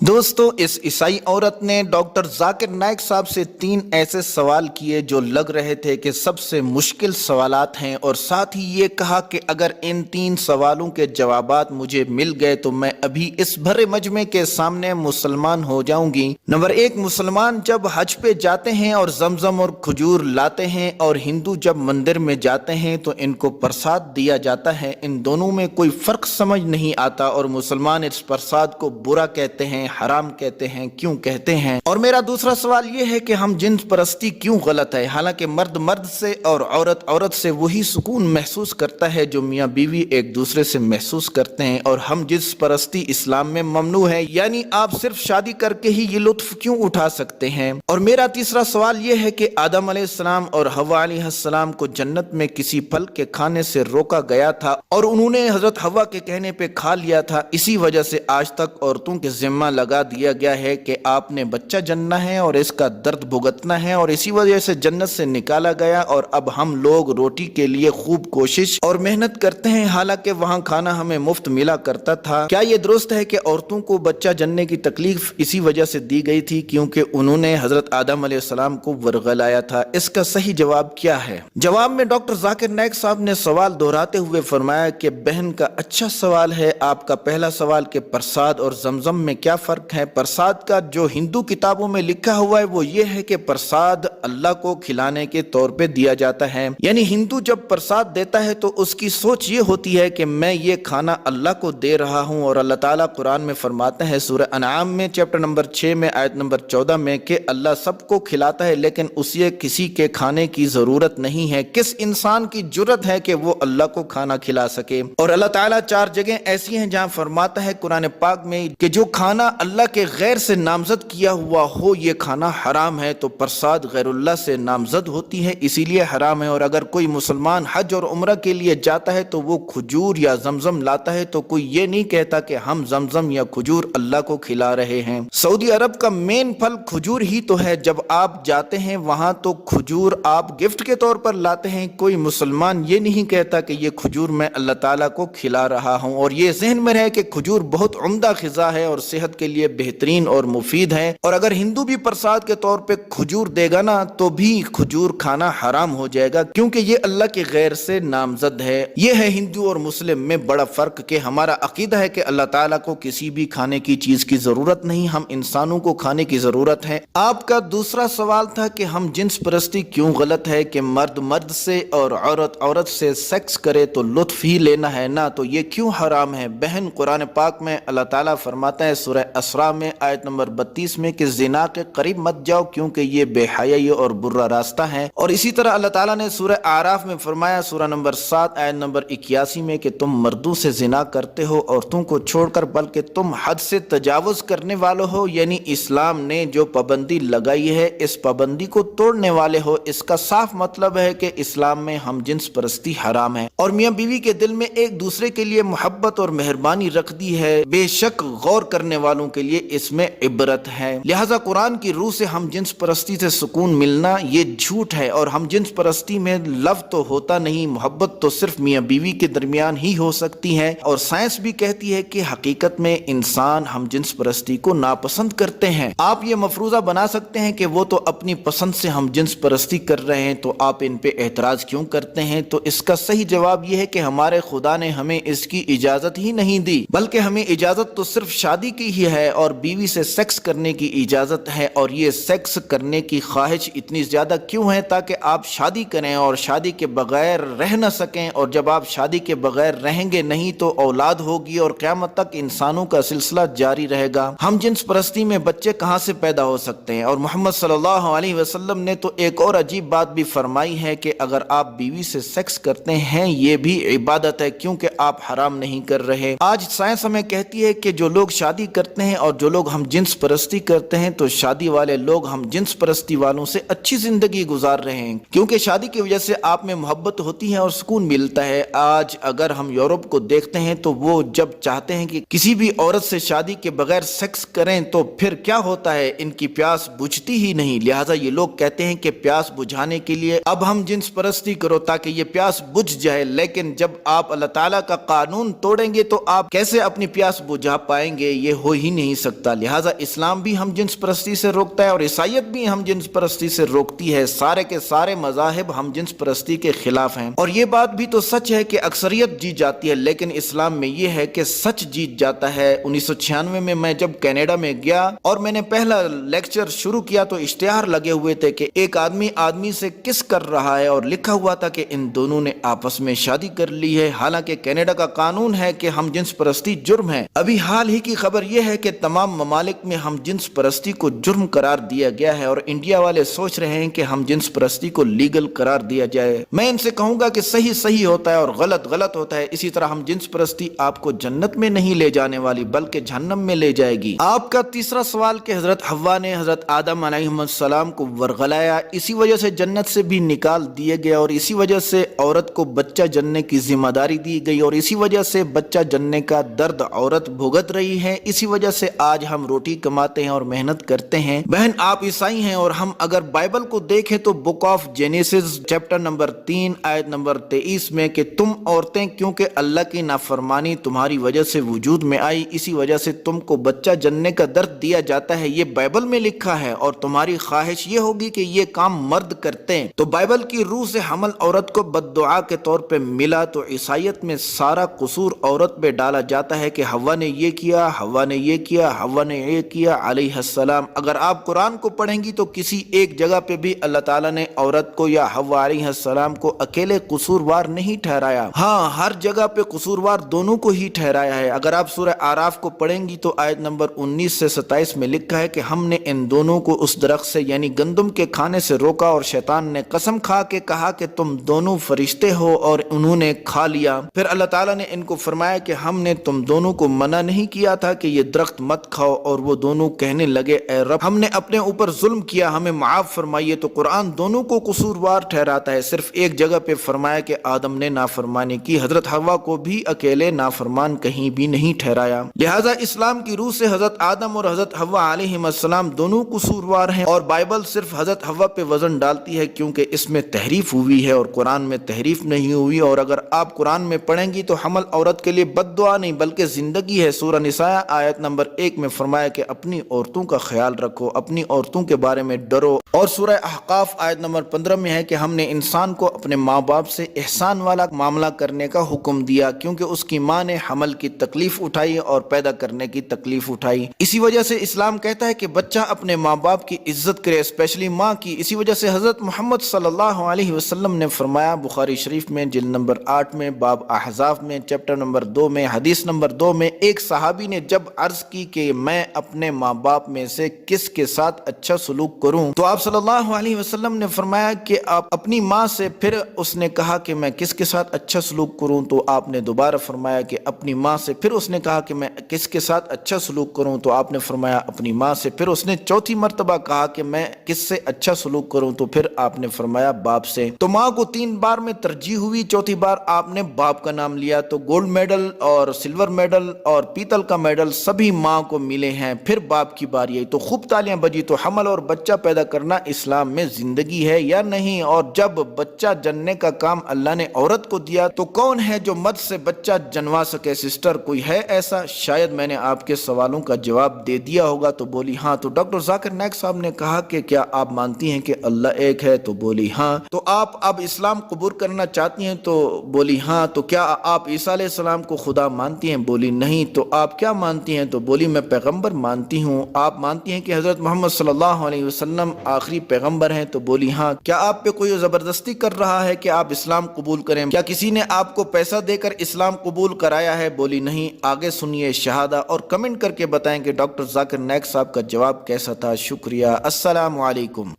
दोस्तों, इस ईसाई औरत ने डॉक्टर जाकिर नाइक साहब से 3 ऐसे सवाल किए जो लग रहे थे कि सबसे मुश्किल सवालात हैं, और साथ ही ये कहा कि अगर इन 3 सवालों के जवाबात मुझे मिल गए तो मैं अभी इस भरे मजमे के सामने मुसलमान हो जाऊंगी। नंबर 1, मुसलमान जब हज पे जाते हैं और जमजम और खजूर लाते हैं, और हिंदू जब मंदिर में जाते हैं तो इनको प्रसाद दिया जाता है। इन दोनों में कोई फर्क समझ नहीं आता, और मुसलमान इस प्रसाद को बुरा कहते हैं, हराम कहते हैं। क्यों कहते हैं? और मेरा दूसरा सवाल यह है कि हम जिन्स परस्ती क्यों गलत है? हालांकि मर्द मर्द से और औरत औरत से वही सुकून महसूस करता है जो मियाँ बीवी एक दूसरे से महसूस करते हैं, और हम जिन्स परस्ती इस्लाम में ममनू है, यानी आप सिर्फ शादी करके ही ये लुत्फ क्यों उठा सकते हैं? और मेरा तीसरा सवाल यह है कि आदम अलैहिस्सलाम और हव्वा अलैहिस्सलाम को जन्नत में किसी फल के खाने से रोका गया था और उन्होंने हजरत हव्वा के कहने पे खा लिया था। इसी वजह से आज तक औरतों के जिम्मा लगा दिया गया है कि आपने बच्चा जनना है और इसका दर्द भुगतना है, और इसी वजह से जन्नत से निकाला गया। और अब हम लोग रोटी के लिए खूब कोशिश और मेहनत करते हैं, हालांकि वहाँ खाना हमें मुफ्त मिला करता था। क्या ये दुरुस्त है कि औरतों को बच्चा जनने की तकलीफ इसी वजह से दी गई थी क्योंकि उन्होंने हजरत आदम अलैहिस्सलाम को वर्गलाया था? इसका सही जवाब क्या है? जवाब में डॉक्टर जाकिर नाइक साहब ने सवाल दोहराते हुए फरमाया कि बहन का अच्छा सवाल है आपका पहला सवाल कि प्रसाद और जमजम में क्या फर्क है। प्रसाद का जो हिंदू किताबों में लिखा हुआ है वो ये है कि प्रसाद अल्लाह को खिलाने के तौर पे दिया जाता है, यानी हिंदू जब प्रसाद देता है तो उसकी सोच ये होती है कि मैं ये खाना अल्लाह को दे रहा हूँ। और अल्लाह ताला कुरान में फरमाते हैं सूरह अनआम में चैप्टर नंबर 6 में आयत नंबर 14 में कि अल्लाह सबको खिलाता है लेकिन उसे किसी के खाने की जरूरत नहीं है। किस इंसान की जुर्रत है कि वो अल्लाह को खाना खिला सके? और अल्लाह ताला 4 जगह ऐसी हैं जहाँ फरमाता है कुरान पाक में कि जो खाना अल्लाह के गैर से नामजद किया हुआ हो ये खाना हराम है। तो प्रसाद गैरुल्लाह से नामजद होती है इसीलिए हराम है। और अगर कोई मुसलमान हज और उम्रा के लिए जाता है तो वो खजूर या जमजम लाता है तो कोई ये नहीं कहता कि हम जमजम या खजूर अल्लाह को खिला रहे हैं। सऊदी अरब का मेन फल खजूर ही तो है। जब आप जाते हैं वहां तो खजूर आप गिफ्ट के तौर पर लाते हैं। कोई मुसलमान ये नहीं कहता कि ये खजूर मैं अल्लाह ताला को खिला रहा हूं। और ये जहन में रहे कि खजूर बहुत उम्दा ग़िज़ा है और सेहत के लिए बेहतरीन और मुफीद है। और अगर हिंदू भी प्रसाद के तौर पे खजूर देगा ना तो भी खजूर खाना हराम हो जाएगा क्योंकि ये अल्लाह के गैर से नामजद है। ये है हिंदू और मुस्लिम में बड़ा फर्क कि हमारा अकीदा है कि अल्लाह ताला को किसी भी खाने की चीज की जरूरत नहीं, हम इंसानों को खाने की जरूरत है। आपका दूसरा सवाल था कि हम जिन्स परस्ती क्यों गलत है कि मर्द मर्द से और औरत औरत से सेक्स करे तो लुत्फ ही लेना है ना, तो ये क्यों हराम है? बहन, कुरान पाक में अल्लाह ताला फरमाता है सूरह असरा में आयत नंबर 32 में कि जिना के करीब मत जाओ क्योंकि ये बेहयाई और बुरा रास्ता है। और इसी तरह अल्लाह ताला ने सूरह आराफ में फरमाया सूरह नंबर 7 आयत नंबर 81 में कि तुम मर्दों से जिना करते हो औरतों को छोड़कर, बल्कि तुम हद से तजावुज करने वाले हो, यानी इस्लाम ने जो पाबंदी लगाई है इस पाबंदी को तोड़ने वाले हो। इसका साफ मतलब है कि इस्लाम में हम जिन्स परस्ती हराम है और मियाँ बीवी के दिल में एक दूसरे के लिए मोहब्बत और मेहरबानी रख दी है। बेशक गौर करने वालों के लिए इसमें इबरत है। लिहाजा कुरान की रूह से हम जिन्स परस्ती से सुकून मिलना ये झूठ है। और हम जिन्स परस्ती में लव तो होता नहीं, मोहब्बत तो सिर्फ मियाँ बीवी के दरमियान ही हो सकती है। और साइंस भी कहती है कि हकीकत में इंसान हम जिन्स परस्ती को नापसंद करते हैं। आप ये मफरूजा बना सकते हैं कि वो तो अपनी पसंद से हम जिन्स परस्ती कर रहे हैं तो आप इन पे एतराज क्यों करते हैं? तो इसका सही जवाब यह है कि हमारे खुदा ने हमें इसकी इजाजत ही नहीं दी, बल्कि हमें इजाजत तो सिर्फ शादी की ही है और बीवी से सेक्स करने की इजाजत है। और ये सेक्स करने की ख्वाहिश इतनी ज्यादा क्यों है? ताकि आप शादी करें और शादी के बगैर रह न सकें, और जब आप शादी के बगैर रहेंगे नहीं तो औलाद होगी और क़यामत तक इंसानों का सिलसिला जारी रहेगा। हम जिन्स परस्ती में बच्चे कहाँ से पैदा हो सकते हैं? और मोहम्मद सल्लल्लाहु अलैहि वसल्लम ने तो एक और अजीब बात भी फरमाई है कि अगर आप बीवी से सेक्स करते हैं ये भी इबादत है क्योंकि आप हराम नहीं कर रहे। आज साइंस हमें कहती है कि जो लोग शादी करते हैं और जो लोग हम जिन्स परस्ती करते हैं तो शादी वाले लोग हम जिन्स परस्ती वालों से अच्छी जिंदगी गुजार रहे हैं क्योंकि शादी की वजह से आप में मोहब्बत होती है और सुकून मिलता है। आज अगर हम यूरोप को देखते हैं तो वो जब चाहते हैं कि किसी भी औरत से शादी के बगैर सेक्स करें तो फिर क्या होता है, इनकी प्यास बुझती ही नहीं। लिहाजा ये लोग कहते हैं कि प्यास बुझाने के लिए अब हम जिन्स परस्ती करो ताकि ये प्यास बुझ जाए। लेकिन जब आप अल्लाह ताला का कानून तोड़ेंगे तो आप कैसे अपनी प्यास बुझा पाएंगे? ये हो ही ہی نہیں سکتا۔ لہٰذا اسلام بھی ہم جنس پرستی سے روکتا ہے اور عیسائیت بھی ہم جنس پرستی سے روکتی ہے۔ سارے کے سارے مذاہب ہم جنس پرستی کے خلاف ہیں، اور یہ بات بھی تو سچ ہے کہ اکثریت جیت جاتی ہے، لیکن اسلام میں یہ ہے کہ سچ جیت جاتا ہے۔ 1996 میں جب کینیڈا میں گیا اور میں نے پہلا لیکچر شروع کیا تو اشتہار لگے ہوئے تھے کہ ایک آدمی سے کس کر رہا ہے، اور لکھا ہوا تھا کہ ان دونوں نے آپس میں شادی کر لی ہے۔ حالانکہ کینیڈا کا قانون ہے کہ ہم جنس پرستی جرم ہے۔ ابھی حال ہی کی خبر یہ ہے کہ تمام ممالک میں ہم جنس پرستی کو جرم قرار دیا گیا ہے، اور انڈیا والے سوچ رہے ہیں کہ ہم جنس پرستی کو لیگل قرار دیا جائے۔ میں ان سے کہوں گا کہ صحیح صحیح ہوتا ہے اور غلط غلط ہوتا ہے۔ اسی طرح ہم جنس پرستی آپ کو جنت میں نہیں لے جانے والی بلکہ جہنم میں لے جائے گی۔ آپ کا تیسرا سوال کہ حضرت حوا نے حضرت آدم علیہ السلام کو ورغلایا، اسی وجہ سے جنت سے بھی نکال دیے گئے، اور اسی وجہ سے عورت کو بچہ جننے کی ذمہ داری دی گئی، اور اسی وجہ سے بچہ جننے کا درد عورت بھگت رہی ہے۔ اسی وجہ سے آج ہم روٹی کماتے ہیں اور محنت کرتے ہیں۔ بہن آپ عیسائی ہیں، اور ہم اگر بائبل کو دیکھیں تو book of Genesis chapter number 3 آیت نمبر 23 میں کہ تم عورتیں کیونکہ اللہ کی نافرمانی تمہاری وجہ سے وجود میں آئی، اسی وجہ سے تم کو بچہ جننے کا درد دیا جاتا ہے، یہ بائبل میں لکھا ہے، اور تمہاری خواہش یہ ہوگی کہ یہ کام مرد کرتے ہیں۔ تو بائبل کی روح سے حمل عورت کو بد دعا کے طور پہ ملا، تو عیسائیت میں سارا قصور عورت پہ ڈالا جاتا ہے کہ حوا نے یہ کیا، حوا نے یہ کیا، حوا نے یہ کیا علیہ السلام۔ اگر آپ قرآن کو پڑھیں گی تو کسی ایک جگہ پہ بھی اللہ تعالیٰ نے عورت کو یا حوا علیہ السلام کو اکیلے قصوروار نہیں ٹھہرایا، ہاں ہر جگہ پہ قصوروار دونوں کو ہی ٹھہرایا ہے۔ اگر آپ سورہ اعراف کو پڑھیں گی تو آیت نمبر 19 سے 27 میں لکھا ہے کہ ہم نے ان دونوں کو اس درخت سے یعنی گندم کے کھانے سے روکا، اور شیطان نے قسم کھا کے کہا کہ تم دونوں فرشتے ہو، اور انہوں نے کھا لیا۔ پھر اللہ تعالیٰ نے ان کو فرمایا کہ ہم نے تم دونوں کو منع نہیں کیا تھا کہ یہ درخت مت کھاؤ، اور وہ دونوں کہنے لگے اے رب ہم نے اپنے اوپر ظلم کیا، ہمیں معاف فرمائیے۔ تو قرآن دونوں کو قصوروار ٹھہراتا ہے، صرف ایک جگہ پہ فرمایا کہ آدم نے نافرمانی کی، حضرت حوا کو بھی اکیلے نافرمان کہیں بھی نہیں ٹھہرایا۔ لہٰذا اسلام کی روح سے حضرت آدم اور حضرت حوا علیہ السلام دونوں قصوروار ہیں، اور بائبل صرف حضرت حوا پہ وزن ڈالتی ہے کیونکہ اس میں تحریف ہوئی ہے اور قرآن میں تحریف نہیں ہوئی۔ اور اگر آپ قرآن میں پڑھیں گی تو حمل عورت کے لیے بد دعا نہیں بلکہ زندگی ہے۔ سورہ نساء آیت نمبر 1 میں فرمایا کہ اپنی عورتوں کا خیال رکھو، اپنی عورتوں کے بارے میں ڈرو، اور سورہ احقاف آیت نمبر 15 میں ہے کہ ہم نے انسان کو اپنے ماں باپ سے احسان والا معاملہ کرنے کا حکم دیا کیونکہ اس کی ماں نے حمل کی تکلیف اٹھائی اور پیدا کرنے کی تکلیف اٹھائی۔ اسی وجہ سے اسلام کہتا ہے کہ بچہ اپنے ماں باپ کی عزت کرے، اسپیشلی ماں کی۔ اسی وجہ سے حضرت محمد صلی اللہ علیہ وسلم نے فرمایا بخاری شریف میں جلد نمبر 8 میں باب احزاب میں چیپٹر نمبر 2 میں حدیث نمبر 2 میں، ایک صحابی نے جب عرض کی کہ میں اپنے ماں باپ میں سے کس کے ساتھ اچھا سلوک کروں، تو آپ صلی اللہ علیہ وسلم نے فرمایا کہ آپ اپنی ماں سے۔ پھر اس نے کہا کہ میں کس کے ساتھ اچھا سلوک کروں، تو آپ نے دوبارہ فرمایا کہ اپنی ماں سے۔ پھر اس نے کہا کہ میں کس کے ساتھ اچھا سلوک کروں، تو آپ نے فرمایا اپنی ماں سے۔ پھر اس نے چوتھی مرتبہ کہا کہ میں کس سے اچھا سلوک کروں، تو پھر آپ نے فرمایا باپ سے۔ تو ماں کو 3 بار میں ترجیح ہوئی، چوتھی بار آپ نے باپ کا نام لیا۔ تو گولڈ میڈل اور سلور میڈل اور پیتل کا میڈل سبھی ماں کو ملے ہیں، پھر باپ کی باری آئی تو خوب تالیاں بجی۔ تو حمل اور بچہ پیدا کرنا اسلام میں زندگی ہے یا نہیں؟ اور جب بچہ جننے کا کام اللہ نے عورت کو دیا تو کون ہے جو مرد سے بچہ جنوا سکے؟ سسٹر کوئی ہے ایسا؟ شاید میں نے آپ کے سوالوں کا جواب دے دیا ہوگا۔ تو بولی ہاں۔ تو ڈاکٹر ذاکر نائک صاحب نے کہا کہ کیا آپ مانتی ہیں کہ اللہ ایک ہے؟ تو بولی ہاں۔ تو آپ اب اسلام قبول کرنا چاہتی ہیں؟ تو بولی ہاں۔ تو کیا آپ عیسیٰ علیہ السلام کو خدا مانتی ہیں؟ بولی نہیں۔ تو آپ کیا مانتی ہیں؟ تو بولی میں پیغمبر مانتی ہوں۔ آپ مانتی ہیں کہ حضرت محمد صلی اللہ علیہ وسلم آخری پیغمبر ہیں؟ تو بولی ہاں۔ کیا آپ پہ کوئی زبردستی کر رہا ہے کہ آپ اسلام قبول کریں؟ کیا کسی نے آپ کو پیسہ دے کر اسلام قبول کرایا ہے؟ بولی نہیں۔ آگے سنیے شہادہ اور کمنٹ کر کے بتائیں کہ ڈاکٹر ذاکر نائک صاحب کا جواب کیسا تھا۔ شکریہ۔ السلام علیکم۔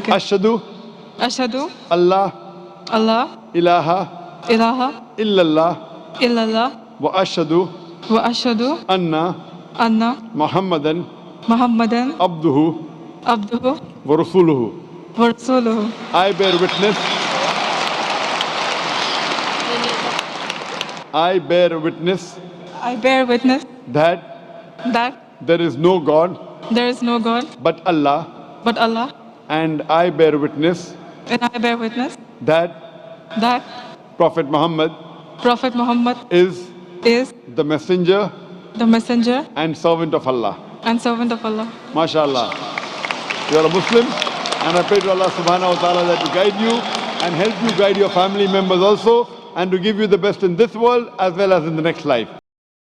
اشہدو اللہ الہ الا اللہ واشہدو ان محمدن عبدہ ورسولہ۔ I bear witness that there is no God but Allah, and I bear witness that Prophet Muhammad is the messenger the messenger and servant of Allah. and servant of Allah. MashaAllah. You are a Muslim, and I pray to Allah subhanahu wa ta'ala that to guide you and help you guide your family members also, and to give you the best in this world as well as in the next life.